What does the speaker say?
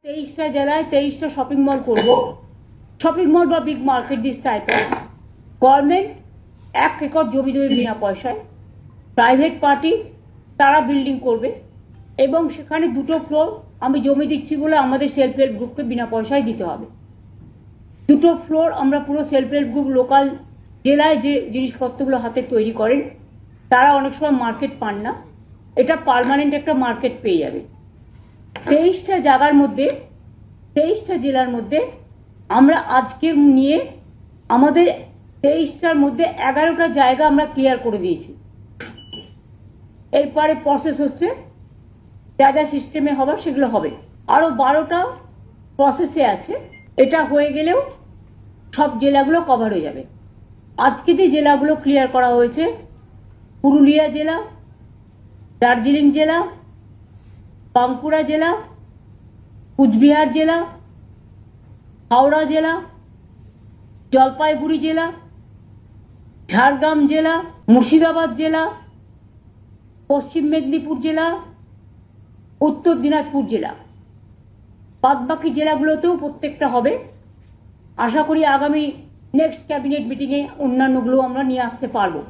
23টা জেলায় 23টা shopping mall করব। Shopping mall বা big market this type. Government 1 acre জমি দেবে বিনা পয়সায়, প্রাইভেট পার্টি তারা বিল্ডিং করবে এবং সেখানে 2টো ফ্লোর আমি জমি দিচ্ছি বলে আমাদের সেলফ হেল্প গ্রুপকে বিনা পয়সায় দিতে হবে। 2টো ফ্লোর আমরা পুরো সেলফ হেল্প গ্রুপ লোকাল জেলায় যে জিনিসপত্রগুলো হাতে তৈরি করেন তারা অনেক সময় মার্কেট পান না, এটা পার্মানেন্ট একটা মার্কেট পেয়ে যাবে। 23টা জায়গার মধ্যে 23টা জেলার মধ্যে আমরা আজকে নিয়ে আমাদের 23টার মধ্যে 11টা জায়গা আমরা ক্লিয়ার করে দিয়েছি। এরপরে প্রসেস হচ্ছে যা যা সিস্টেমে হবার সেগুলো হবে। আরো 12টা প্রসেসে আছে, এটা হয়ে গেলেও সব জেলাগুলো কভার হয়ে যাবে। আজকে যে জেলাগুলো ক্লিয়ার করা হয়েছে পুরুলিয়া জেলা, দার্জিলিং জেলা, বাঁকুড়া জেলা, কুচবিহার জেলা, হাওড়া জেলা, জলপাইগুড়ি জেলা, ঝাড়গ্রাম জেলা, মুর্শিদাবাদ জেলা, পশ্চিম মেদিনীপুর জেলা, উত্তর দিনাজপুর জেলা। বাদবাকি জেলাগুলোতেও প্রত্যেকটা হবে। আশা করি আগামী নেক্সট ক্যাবিনেট মিটিংয়ে অন্যান্যগুলো আমরা নিয়ে আসতে পারবো।